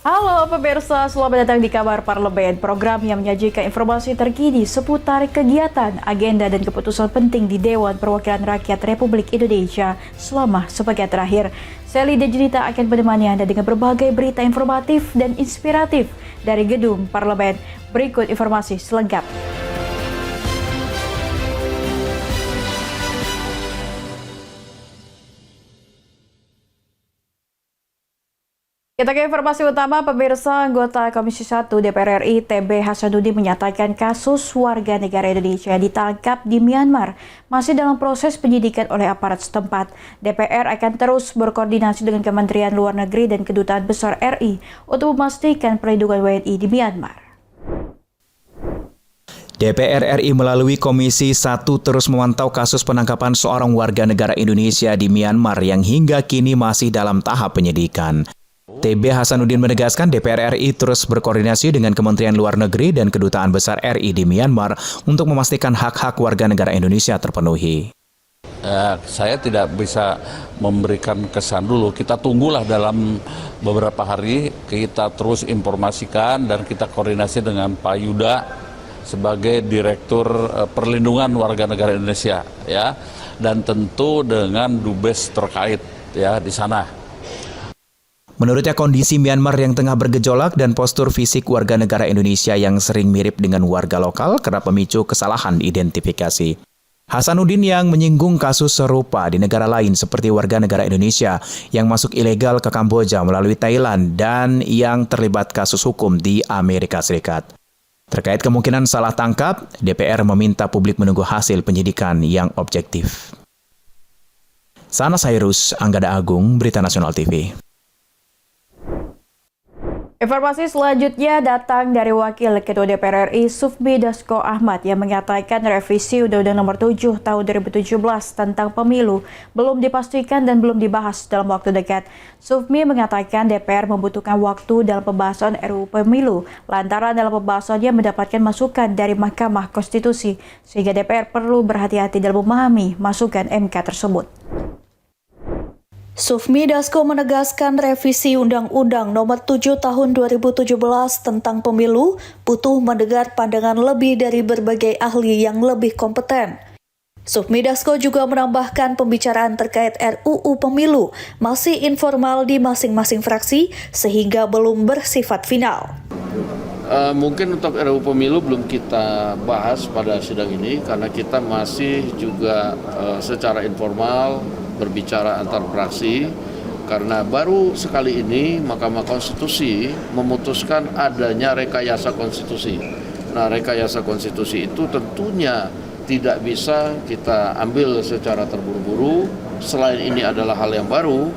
Halo pemirsa, selamat datang di Kabar Parlemen, program yang menyajikan informasi terkini seputar kegiatan, agenda, dan keputusan penting di Dewan Perwakilan Rakyat Republik Indonesia selama sepekan terakhir. Sally dan Junita akan menemani Anda dengan berbagai berita informatif dan inspiratif dari Gedung Parlemen. Berikut informasi selengkapnya. Kita ke informasi utama, pemirsa. Anggota Komisi 1 DPR RI TB Hasanuddin menyatakan kasus warga negara Indonesia yang ditangkap di Myanmar masih dalam proses penyidikan oleh aparat setempat. DPR akan terus berkoordinasi dengan Kementerian Luar Negeri dan Kedutaan Besar RI untuk memastikan perlindungan WNI di Myanmar. DPR RI melalui Komisi 1 terus memantau kasus penangkapan seorang warga negara Indonesia di Myanmar yang hingga kini masih dalam tahap penyidikan. TB Hasanuddin menegaskan DPR RI terus berkoordinasi dengan Kementerian Luar Negeri dan Kedutaan Besar RI di Myanmar untuk memastikan hak-hak warga negara Indonesia terpenuhi. Saya tidak bisa memberikan kesan dulu, kita tunggulah dalam beberapa hari, kita terus informasikan dan kita koordinasi dengan Pak Yuda sebagai Direktur Perlindungan Warga Negara Indonesia, ya, dan tentu dengan Dubes terkait, ya, di sana. Menurutnya kondisi Myanmar yang tengah bergejolak dan postur fisik warga negara Indonesia yang sering mirip dengan warga lokal kerap memicu kesalahan identifikasi. Hasanuddin yang menyinggung kasus serupa di negara lain seperti warga negara Indonesia yang masuk ilegal ke Kamboja melalui Thailand dan yang terlibat kasus hukum di Amerika Serikat. Terkait kemungkinan salah tangkap, DPR meminta publik menunggu hasil penyidikan yang objektif. Sana Sairus, Anggada Agung, Berita Nasional TV. Informasi selanjutnya datang dari Wakil Ketua DPR RI Sufmi Dasko Ahmad yang mengatakan revisi Undang-Undang Nomor 7 Tahun 2017 tentang pemilu belum dipastikan dan belum dibahas dalam waktu dekat. Sufmi mengatakan DPR membutuhkan waktu dalam pembahasan RUU Pemilu lantaran dalam pembahasannya mendapatkan masukan dari Mahkamah Konstitusi sehingga DPR perlu berhati-hati dalam memahami masukan MK tersebut. Sufmi Dasko menegaskan revisi Undang-Undang Nomor 7 Tahun 2017 tentang pemilu butuh mendengar pandangan lebih dari berbagai ahli yang lebih kompeten. Sufmi Dasko juga menambahkan pembicaraan terkait RUU Pemilu masih informal di masing-masing fraksi sehingga belum bersifat final. Mungkin untuk RUU Pemilu belum kita bahas pada sidang ini karena kita masih juga secara informal berbicara antar fraksi karena baru sekali ini Mahkamah Konstitusi memutuskan adanya rekayasa konstitusi. Nah, rekayasa konstitusi itu tentunya tidak bisa kita ambil secara terburu-buru. Selain ini adalah hal yang baru,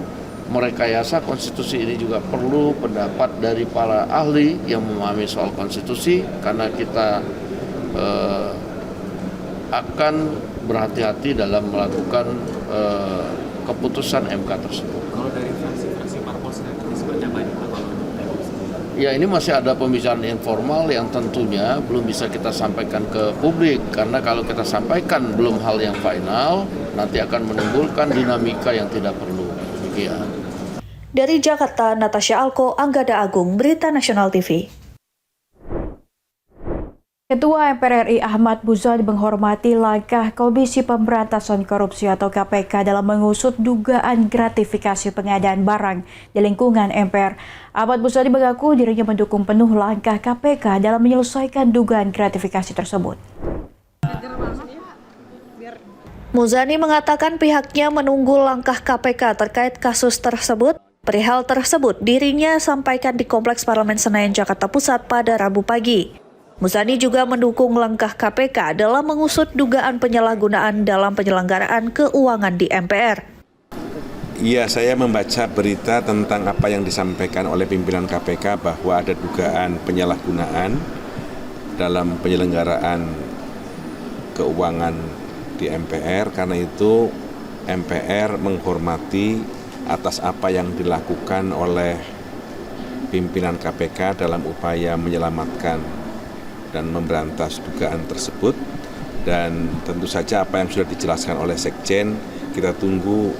merekayasa konstitusi ini juga perlu pendapat dari para ahli yang memahami soal konstitusi karena kita akan berhati-hati dalam melakukan keputusan MK tersebut. Kalau dari fraksi-fraksi parpol sendiri seperti apa ini Pak? Ya, ini masih ada pembicaraan informal yang tentunya belum bisa kita sampaikan ke publik karena kalau kita sampaikan belum hal yang final nanti akan menimbulkan dinamika yang tidak perlu. Demikian. Dari Jakarta, Natasha Alko, Anggada Agung, Berita Nasional TV. Ketua MPR RI Ahmad Muzani menghormati langkah Komisi Pemberantasan Korupsi atau KPK dalam mengusut dugaan gratifikasi pengadaan barang di lingkungan MPR. Ahmad Muzani mengaku dirinya mendukung penuh langkah KPK dalam menyelesaikan dugaan gratifikasi tersebut. Muzani mengatakan pihaknya menunggu langkah KPK terkait kasus tersebut. Perihal tersebut dirinya sampaikan di Kompleks Parlemen Senayan, Jakarta Pusat pada Rabu pagi. Muzani juga mendukung langkah KPK dalam mengusut dugaan penyalahgunaan dalam penyelenggaraan keuangan di MPR. Iya, saya membaca berita tentang apa yang disampaikan oleh pimpinan KPK bahwa ada dugaan penyalahgunaan dalam penyelenggaraan keuangan di MPR. Karena itu MPR menghormati atas apa yang dilakukan oleh pimpinan KPK dalam upaya menyelamatkan dan memberantas dugaan tersebut, dan tentu saja apa yang sudah dijelaskan oleh Sekjen kita tunggu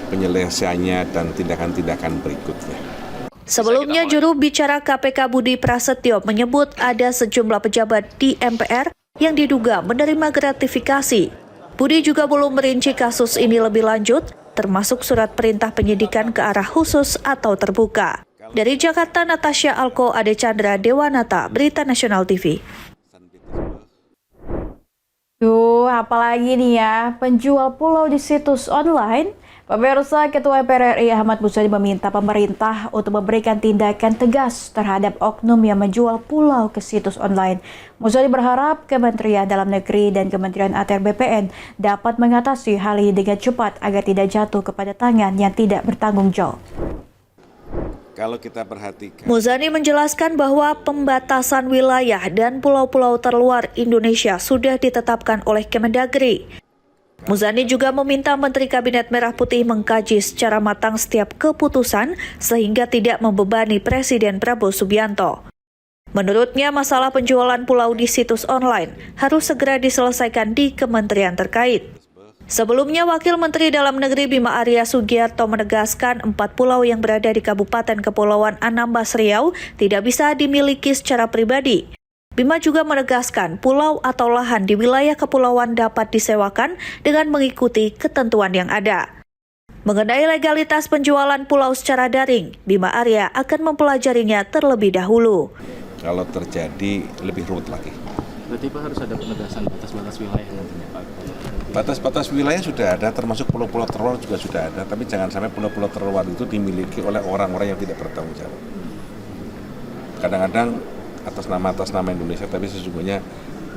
penyelesaiannya dan tindakan-tindakan berikutnya. Sebelumnya, juru bicara KPK Budi Prasetyo menyebut ada sejumlah pejabat di MPR yang diduga menerima gratifikasi. Budi juga belum merinci kasus ini lebih lanjut, termasuk surat perintah penyidikan ke arah khusus atau terbuka. Dari Jakarta, Natasha Alko, Ade Chandra, Dewanata, Berita Nasional TV. Apalagi nih ya, penjual pulau di situs online. Pemirsa, Ketua MPR RI Ahmad Muzani meminta pemerintah untuk memberikan tindakan tegas terhadap oknum yang menjual pulau ke situs online. Muzani berharap Kementerian Dalam Negeri dan Kementerian ATR BPN dapat mengatasi hal ini dengan cepat agar tidak jatuh kepada tangan yang tidak bertanggung jawab. Kalau kita perhatikan, Muzani menjelaskan bahwa pembatasan wilayah dan pulau-pulau terluar Indonesia sudah ditetapkan oleh Kemendagri. Muzani juga meminta Menteri Kabinet Merah Putih mengkaji secara matang setiap keputusan sehingga tidak membebani Presiden Prabowo Subianto. Menurutnya, masalah penjualan pulau di situs online harus segera diselesaikan di kementerian terkait. Sebelumnya, Wakil Menteri Dalam Negeri Bima Arya Sugiarto menegaskan 4 pulau yang berada di Kabupaten Kepulauan Anambas Riau tidak bisa dimiliki secara pribadi. Bima juga menegaskan pulau atau lahan di wilayah kepulauan dapat disewakan dengan mengikuti ketentuan yang ada. Mengenai legalitas penjualan pulau secara daring, Bima Arya akan mempelajarinya terlebih dahulu. kalau terjadi lebih rumit lagi. Berarti Pak harus ada penegasan batas-batas wilayah nantinya Pak? Batas-batas wilayah sudah ada, termasuk pulau-pulau terluar juga sudah ada, tapi jangan sampai pulau-pulau terluar itu dimiliki oleh orang-orang yang tidak bertanggung jawab. Kadang-kadang atas nama Indonesia, tapi sesungguhnya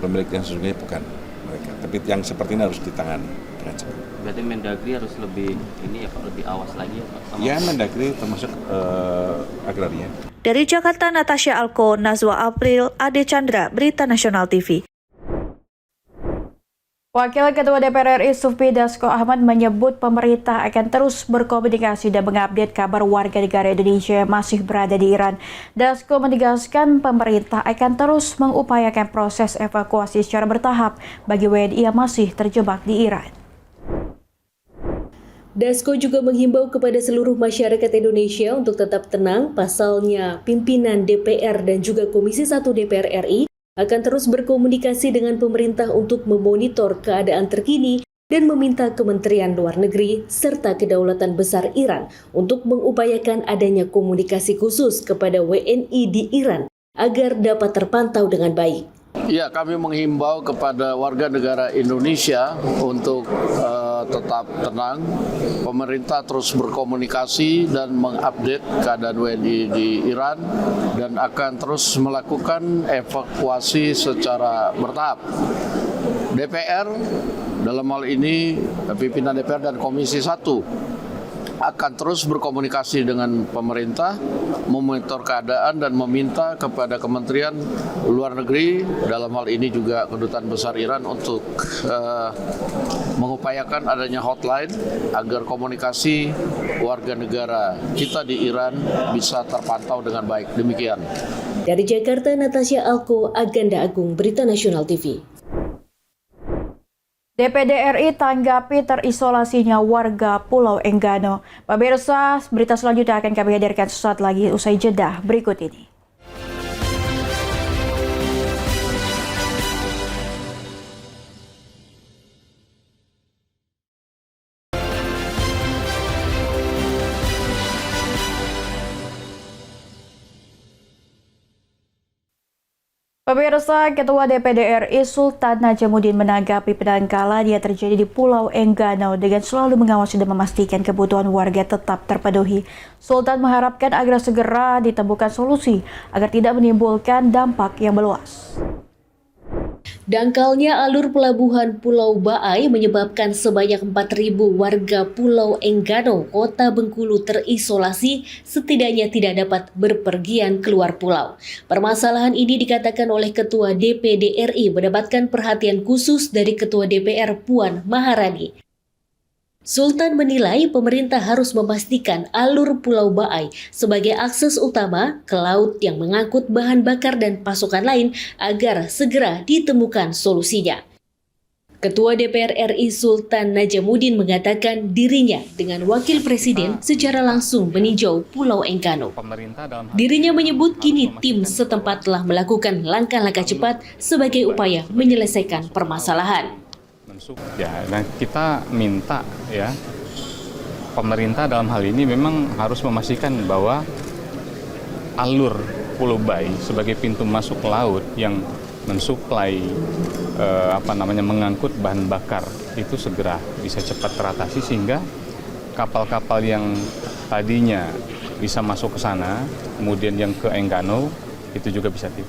pemiliknya sesungguhnya bukan mereka. Tapi yang seperti ini harus ditangani dengan cepat. Berarti Mendagri harus lebih ini ya Pak, lebih awas lagi ya Pak? Ya, Mendagri termasuk agraria. Dari Jakarta, Natasha Alko, Nazwa April, Ade Chandra, Berita Nasional TV. Wakil Ketua DPR RI Sufmi Dasko Ahmad menyebut pemerintah akan terus berkomunikasi dan mengupdate kabar warga negara Indonesia yang masih berada di Iran. Dasko menegaskan pemerintah akan terus mengupayakan proses evakuasi secara bertahap bagi WNI yang masih terjebak di Iran. Dasko juga menghimbau kepada seluruh masyarakat Indonesia untuk tetap tenang. Pasalnya, pimpinan DPR dan juga Komisi 1 DPR RI akan terus berkomunikasi dengan pemerintah untuk memonitor keadaan terkini dan meminta Kementerian Luar Negeri serta Kedaulatan Besar Iran untuk mengupayakan adanya komunikasi khusus kepada WNI di Iran agar dapat terpantau dengan baik. Ya, kami menghimbau kepada warga negara Indonesia untuk tetap tenang. Pemerintah terus berkomunikasi dan mengupdate keadaan WNI di Iran dan akan terus melakukan evakuasi secara bertahap. DPR dalam hal ini pimpinan DPR dan Komisi 1 akan terus berkomunikasi dengan pemerintah, memonitor keadaan dan meminta kepada Kementerian Luar Negeri, dalam hal ini juga Kedutaan Besar Iran untuk mengupayakan adanya hotline agar komunikasi warga negara kita di Iran bisa terpantau dengan baik. Demikian. Dari Jakarta, Natasha Alko, Agenda Agung, Berita Nasional TV. DPD RI tanggapi terisolasinya warga Pulau Enggano. Pemirsa, berita selanjutnya akan kami hadirkan sesaat lagi usai jeda berikut ini. Pemirsa, Ketua DPD RI Sultan Najamuddin menanggapi penangkalan yang terjadi di Pulau Enggano dengan selalu mengawasi dan memastikan kebutuhan warga tetap terpenuhi. Sultan mengharapkan agar segera ditemukan solusi agar tidak menimbulkan dampak yang meluas. Dangkalnya alur pelabuhan Pulau Baai menyebabkan sebanyak 4.000 warga Pulau Enggano, Kota Bengkulu terisolasi, setidaknya tidak dapat berpergian keluar pulau. Permasalahan ini dikatakan oleh Ketua DPD RI mendapatkan perhatian khusus dari Ketua DPR Puan Maharani. Sultan menilai pemerintah harus memastikan alur Pulau Baai sebagai akses utama ke laut yang mengangkut bahan bakar dan pasokan lain agar segera ditemukan solusinya. Ketua DPR RI Sultan Najamuddin mengatakan dirinya dengan Wakil Presiden secara langsung meninjau Pulau Enggano. Dirinya menyebut kini tim setempat telah melakukan langkah-langkah cepat sebagai upaya menyelesaikan permasalahan. Ya, nah kita minta ya pemerintah dalam hal ini memang harus memastikan bahwa alur Pulau Bayi sebagai pintu masuk laut yang mensuplai mengangkut bahan bakar itu segera bisa cepat teratasi sehingga kapal-kapal yang tadinya bisa masuk ke sana kemudian yang ke Enggano itu juga bisa tiba.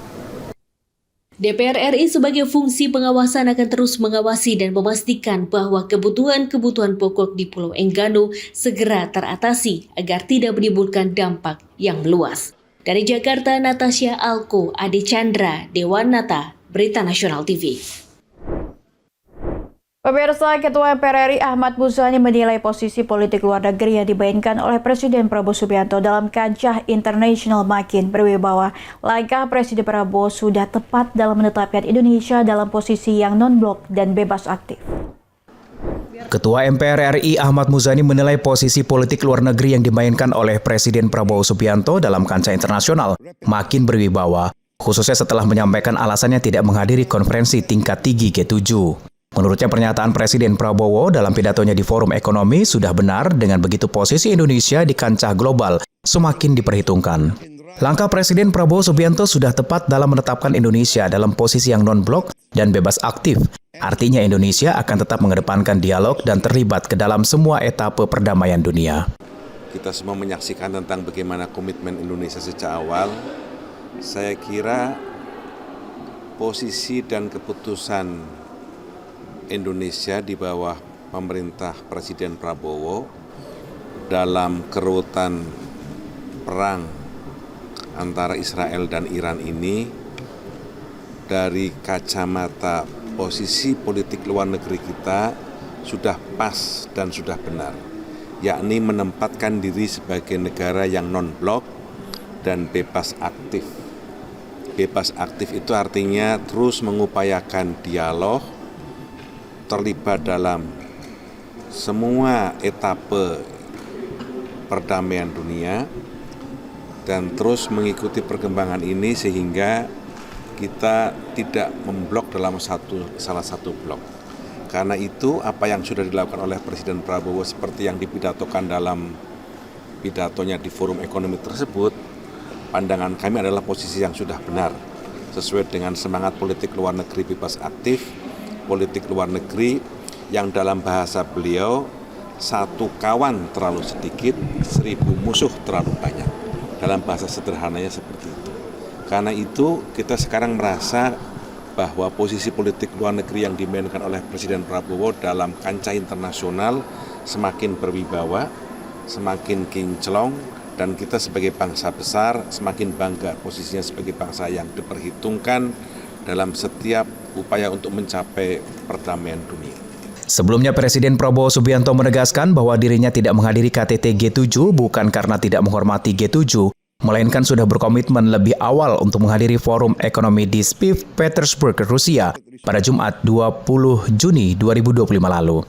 DPR RI sebagai fungsi pengawasan akan terus mengawasi dan memastikan bahwa kebutuhan-kebutuhan pokok di Pulau Enggano segera teratasi agar tidak menimbulkan dampak yang meluas. Dari Jakarta, Natasha Alko, Ade Chandra, Dewanata, Berita Nasional TV. Pemirsa, Ketua MPR RI Ahmad Muzani menilai posisi politik luar negeri yang dimainkan oleh Presiden Prabowo Subianto dalam kancah internasional makin berwibawa. Langkah Presiden Prabowo sudah tepat dalam menetapkan Indonesia dalam posisi yang non-blok dan bebas aktif. Ketua MPR RI Ahmad Muzani menilai posisi politik luar negeri yang dimainkan oleh Presiden Prabowo Subianto dalam kancah internasional makin berwibawa, khususnya setelah menyampaikan alasannya tidak menghadiri konferensi tingkat tinggi G7. Menurutnya pernyataan Presiden Prabowo dalam pidatonya di Forum Ekonomi sudah benar, dengan begitu posisi Indonesia di kancah global semakin diperhitungkan. Langkah Presiden Prabowo Subianto sudah tepat dalam menetapkan Indonesia dalam posisi yang non-blok dan bebas aktif. Artinya Indonesia akan tetap mengedepankan dialog dan terlibat ke dalam semua etape perdamaian dunia. Kita semua menyaksikan tentang bagaimana komitmen Indonesia sejak awal. Saya kira posisi dan keputusan Indonesia di bawah pemerintah Presiden Prabowo dalam kerutan perang antara Israel dan Iran ini dari kacamata posisi politik luar negeri kita sudah pas dan sudah benar, yakni menempatkan diri sebagai negara yang non-blok dan bebas aktif. Bebas aktif itu artinya terus mengupayakan dialog, terlibat dalam semua etape perdamaian dunia, dan terus mengikuti perkembangan ini sehingga kita tidak memblok dalam salah satu blok. Karena itu apa yang sudah dilakukan oleh Presiden Prabowo seperti yang dipidatokan dalam pidatonya di Forum Ekonomi tersebut, pandangan kami adalah posisi yang sudah benar, sesuai dengan semangat politik luar negeri bebas aktif, politik luar negeri yang dalam bahasa beliau, satu kawan terlalu sedikit, 1000 musuh terlalu banyak. Dalam bahasa sederhananya seperti itu. Karena itu kita sekarang merasa bahwa posisi politik luar negeri yang dimainkan oleh Presiden Prabowo dalam kancah internasional semakin berwibawa, semakin kinclong, dan kita sebagai bangsa besar semakin bangga posisinya sebagai bangsa yang diperhitungkan dalam setiap upaya untuk mencapai perdamaian dunia. Sebelumnya Presiden Prabowo Subianto menegaskan bahwa dirinya tidak menghadiri KTT G7 bukan karena tidak menghormati G7, melainkan sudah berkomitmen lebih awal untuk menghadiri Forum Ekonomi di St. Petersburg, Rusia pada Jumat 20 Juni 2025 lalu.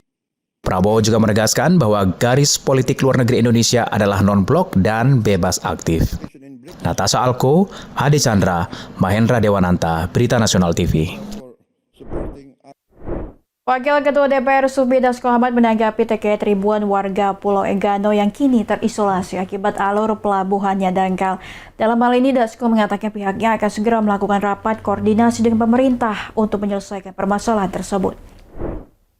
Prabowo juga menegaskan bahwa garis politik luar negeri Indonesia adalah non-blok dan bebas aktif. Natasha Alko, Ade Chandra, Mahendra Dewananta, Berita Nasional TV. Wakil Ketua DPR Sufmi Dasko Ahmad menanggapi terkait ribuan warga Pulau Enggano yang kini terisolasi akibat alur pelabuhannya dangkal. Dalam hal ini, Dasko mengatakan pihaknya akan segera melakukan rapat koordinasi dengan pemerintah untuk menyelesaikan permasalahan tersebut.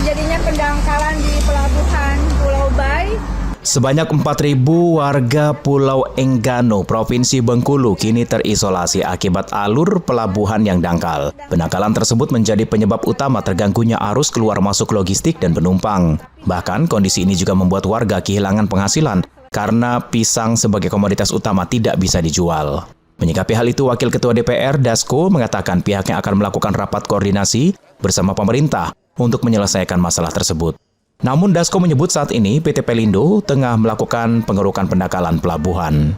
Jadinya pendangkalan di pelabuhan Pulau Bayi. Sebanyak 4.000 warga Pulau Enggano, Provinsi Bengkulu kini terisolasi akibat alur pelabuhan yang dangkal. Pendangkalan tersebut menjadi penyebab utama terganggunya arus keluar masuk logistik dan penumpang. Bahkan kondisi ini juga membuat warga kehilangan penghasilan karena pisang sebagai komoditas utama tidak bisa dijual. Menyikapi hal itu, Wakil Ketua DPR Dasko mengatakan pihaknya akan melakukan rapat koordinasi bersama pemerintah untuk menyelesaikan masalah tersebut. Namun Dasko menyebut saat ini PT Pelindo tengah melakukan pengerukan pendangkalan pelabuhan.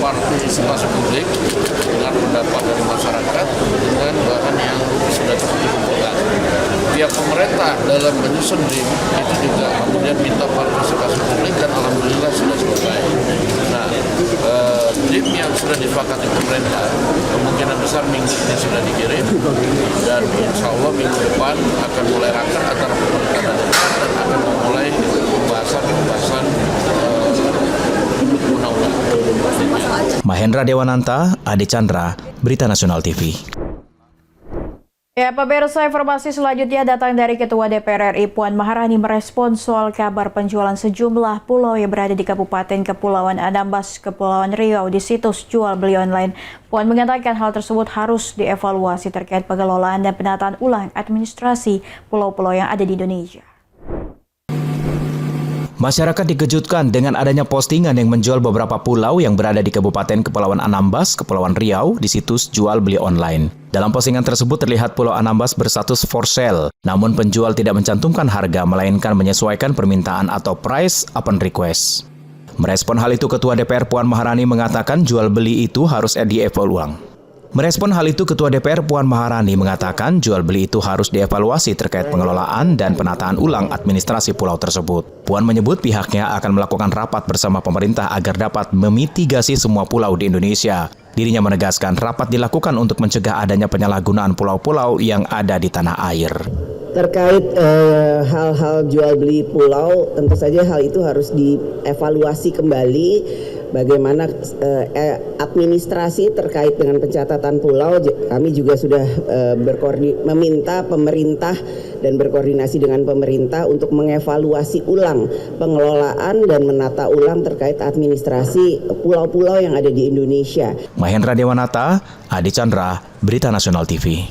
Partisipasi publik dengan pendapat dari masyarakat dengan bahan yang sudah dikumpulkan. pihak pemerintah dalam menyusun DRIM itu juga kemudian minta partisipasi publik dan alhamdulillah sudah selesai. Nah, DRIM yang sudah disepakati pemerintah kemungkinan besar minggu ini sudah dikirim dan insya Allah minggu depan akan mulai rapat antara pemerintah dan DPR dan akan memulai pembahasan undang-undang. Mahendra Dewananta, Ade Chandra, Berita Nasional TV. Ya, pemirsa, informasi selanjutnya datang dari Ketua DPR RI Puan Maharani merespons soal kabar penjualan sejumlah pulau yang berada di Kabupaten Kepulauan Anambas, Kepulauan Riau di situs jual beli online. Puan mengatakan hal tersebut harus dievaluasi terkait pengelolaan dan penataan ulang administrasi pulau-pulau yang ada di Indonesia. Masyarakat dikejutkan dengan adanya postingan yang menjual beberapa pulau yang berada di Kabupaten Kepulauan Anambas, Kepulauan Riau di situs jual beli online. Dalam postingan tersebut terlihat Pulau Anambas berstatus for sale, namun penjual tidak mencantumkan harga melainkan menyesuaikan permintaan atau price upon request. Merespon hal itu Ketua DPR Puan Maharani mengatakan jual beli itu harus dievaluasi ulang. Merespon hal itu, Ketua DPR Puan Maharani mengatakan jual beli itu harus dievaluasi terkait pengelolaan dan penataan ulang administrasi pulau tersebut. Puan menyebut pihaknya akan melakukan rapat bersama pemerintah agar dapat memitigasi semua pulau di Indonesia. Dirinya menegaskan rapat dilakukan untuk mencegah adanya penyalahgunaan pulau-pulau yang ada di tanah air. Terkait hal-hal jual beli pulau, tentu saja hal itu harus dievaluasi kembali. Bagaimana administrasi terkait dengan pencatatan pulau, kami juga sudah meminta pemerintah dan berkoordinasi dengan pemerintah untuk mengevaluasi ulang pengelolaan dan menata ulang terkait administrasi pulau-pulau yang ada di Indonesia. Mahendra Dewanata, Ade Chandra, Berita Nasional TV.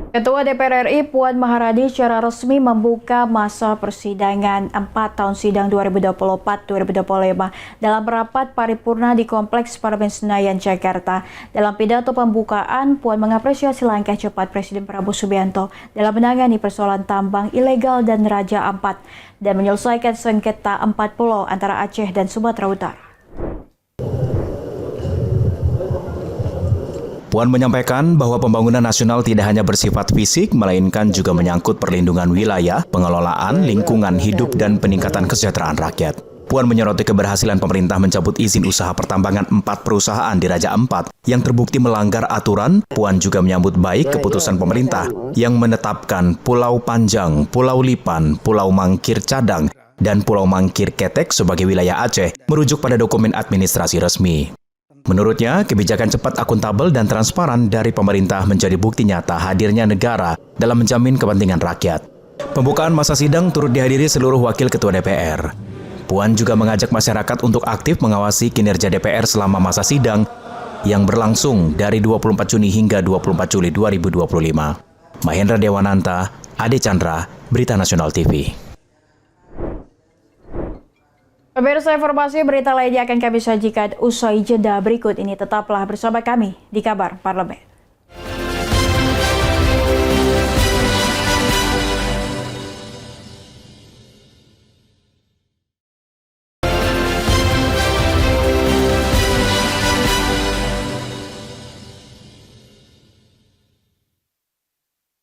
Ketua DPR RI Puan Maharani secara resmi membuka masa persidangan 4 tahun sidang 2024-2025 dalam rapat paripurna di Kompleks Parlemen Senayan, Jakarta. Dalam pidato pembukaan, Puan mengapresiasi langkah cepat Presiden Prabowo Subianto dalam menangani persoalan tambang ilegal dan Raja Ampat dan menyelesaikan sengketa 4 pulau antara Aceh dan Sumatera Utara. Puan menyampaikan bahwa pembangunan nasional tidak hanya bersifat fisik, melainkan juga menyangkut perlindungan wilayah, pengelolaan, lingkungan hidup, dan peningkatan kesejahteraan rakyat. Puan menyoroti keberhasilan pemerintah mencabut izin usaha pertambangan 4 perusahaan di Raja Ampat yang terbukti melanggar aturan. Puan juga menyambut baik keputusan pemerintah yang menetapkan Pulau Panjang, Pulau Lipan, Pulau Mangkir Cadang, dan Pulau Mangkir Ketek sebagai wilayah Aceh, merujuk pada dokumen administrasi resmi. Menurutnya, kebijakan cepat, akuntabel, dan transparan dari pemerintah menjadi bukti nyata hadirnya negara dalam menjamin kepentingan rakyat. Pembukaan masa sidang turut dihadiri seluruh wakil ketua DPR. Puan juga mengajak masyarakat untuk aktif mengawasi kinerja DPR selama masa sidang yang berlangsung dari 24 Juni hingga 24 Juli 2025. Mahendra Dewananta, Ade Chandra, Berita Nasional TV. Pemirsa, informasi berita lainnya akan kami sajikan usai jeda berikut ini. Tetaplah bersama kami di Kabar Parlemen.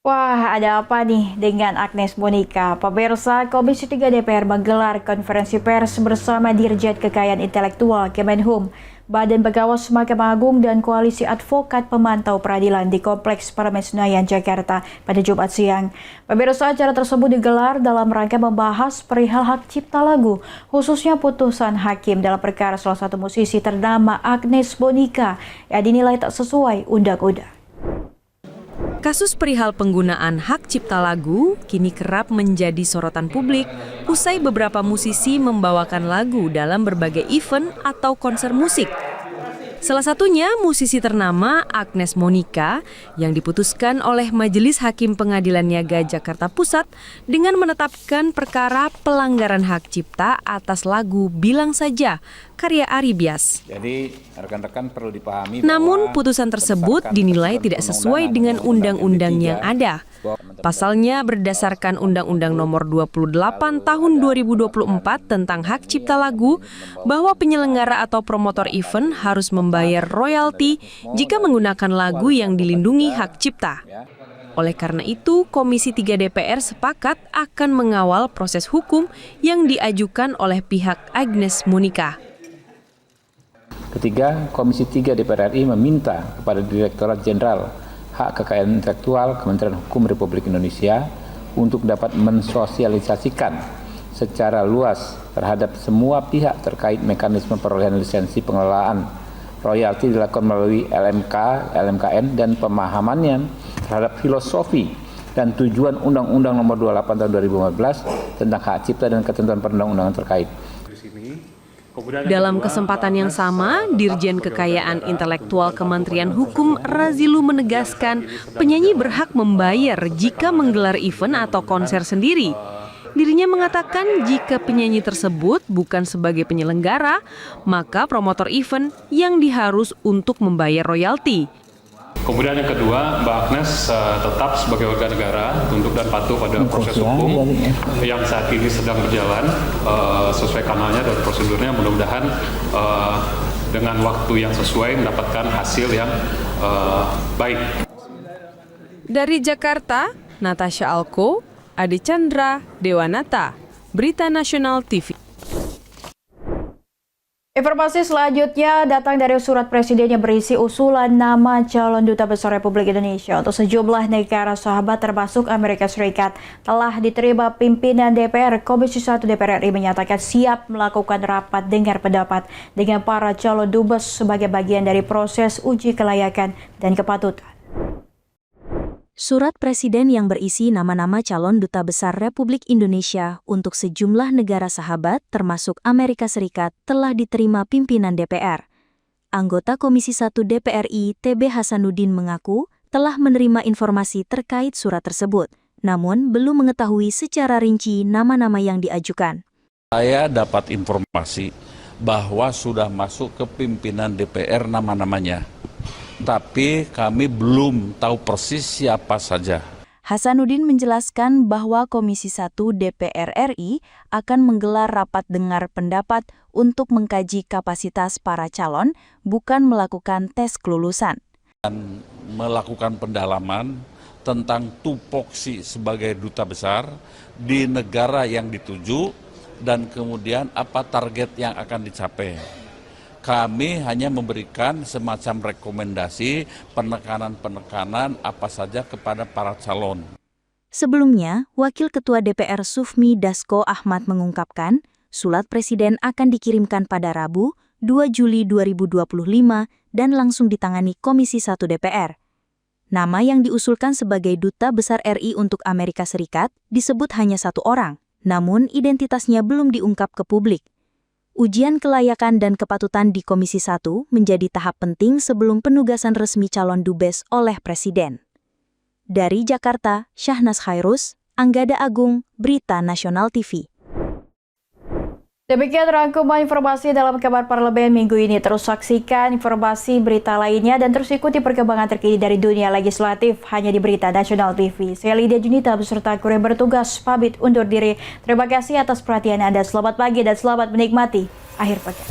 Wah, ada apa nih dengan Agnes Monica? Pemirsa, Komisi 3 DPR menggelar konferensi pers bersama Dirjen Kekayaan Intelektual Kemenhum, Badan Pengawas Mahkamah Agung, dan Koalisi Advokat Pemantau Peradilan di Kompleks Parlemen Senayan, Jakarta pada Jumat siang. Pemirsa, acara tersebut digelar dalam rangka membahas perihal hak cipta lagu, khususnya putusan hakim dalam perkara salah satu musisi ternama Agnes Monica yang dinilai tak sesuai undang-undang. Kasus perihal penggunaan hak cipta lagu kini kerap menjadi sorotan publik usai beberapa musisi membawakan lagu dalam berbagai event atau konser musik. Salah satunya musisi ternama Agnes Monica yang diputuskan oleh Majelis Hakim Pengadilan Niaga Jakarta Pusat dengan menetapkan perkara pelanggaran hak cipta atas lagu Bilang Saja karya Ari Bias. Jadi rekan-rekan perlu dipahami. Namun putusan tersebut dinilai tidak sesuai dengan undang-undang yang ada. Pasalnya berdasarkan Undang-Undang Nomor 28 Tahun 2024 tentang hak cipta lagu bahwa penyelenggara atau promotor event harus membayar royalti jika menggunakan lagu yang dilindungi hak cipta. Oleh karena itu, Komisi 3 DPR sepakat akan mengawal proses hukum yang diajukan oleh pihak Agnes Monica. Ketiga, Komisi 3 DPR RI meminta kepada Direktorat Jenderal Hak Kekayaan Intelektual Kementerian Hukum Republik Indonesia untuk dapat mensosialisasikan secara luas terhadap semua pihak terkait mekanisme perolehan lisensi pengelolaan royalti dilakukan melalui LMK, LMKN, dan pemahamannya terhadap filosofi dan tujuan Undang-Undang Nomor 28 Tahun 2015 tentang hak cipta dan ketentuan perundang-undangan terkait. Dalam kesempatan yang sama, Dirjen Kekayaan Intelektual Kementerian Hukum Razilu menegaskan penyanyi berhak membayar jika menggelar event atau konser sendiri. Dirinya mengatakan jika penyanyi tersebut bukan sebagai penyelenggara, maka promotor event yang diharus untuk membayar royalti. Kemudian yang kedua, Mbak Agnes tetap sebagai warga negara tunduk dan patuh pada proses hukum yang saat ini sedang berjalan sesuai kanalnya dan prosedurnya. Mudah-mudahan dengan waktu yang sesuai mendapatkan hasil yang baik. Dari Jakarta, Natasha Alko, Adi Chandra, Dewanata, Berita Nasional TV. Informasi selanjutnya datang dari surat presiden yang berisi usulan nama calon duta besar Republik Indonesia untuk sejumlah negara sahabat termasuk Amerika Serikat telah diterima pimpinan DPR. Komisi 1 DPR RI menyatakan siap melakukan rapat dengar pendapat dengan para calon dubes sebagai bagian dari proses uji kelayakan dan kepatutan. Surat Presiden yang berisi nama-nama calon duta besar Republik Indonesia untuk sejumlah negara sahabat termasuk Amerika Serikat telah diterima pimpinan DPR. Anggota Komisi 1 DPR RI TB Hasanuddin mengaku telah menerima informasi terkait surat tersebut, namun belum mengetahui secara rinci nama-nama yang diajukan. Saya dapat informasi bahwa sudah masuk ke pimpinan DPR nama-namanya. Tapi kami belum tahu persis siapa saja. Hasanuddin menjelaskan bahwa Komisi 1 DPR RI akan menggelar rapat dengar pendapat untuk mengkaji kapasitas para calon, bukan melakukan tes kelulusan. Dan melakukan pendalaman tentang tupoksi sebagai duta besar di negara yang dituju dan kemudian apa target yang akan dicapai. Kami hanya memberikan semacam rekomendasi penekanan-penekanan apa saja kepada para calon. Sebelumnya, Wakil Ketua DPR Sufmi Dasko Ahmad mengungkapkan, surat Presiden akan dikirimkan pada Rabu, 2 Juli 2025 dan langsung ditangani Komisi 1 DPR. Nama yang diusulkan sebagai Duta Besar RI untuk Amerika Serikat disebut hanya satu orang, namun identitasnya belum diungkap ke publik. Ujian kelayakan dan kepatutan di Komisi 1 menjadi tahap penting sebelum penugasan resmi calon dubes oleh Presiden. Dari Jakarta, Syahnas Khairus, Anggada Agung, Berita Nasional TV. Demikian rangkuman informasi dalam kabar parlemen minggu ini. Terus saksikan informasi berita lainnya dan terus ikuti perkembangan terkini dari dunia legislatif hanya di Berita Nasional TV. Saya Lydia Junita beserta kru yang bertugas pamit undur diri. Terima kasih atas perhatian Anda. Selamat pagi dan selamat menikmati akhir pekan.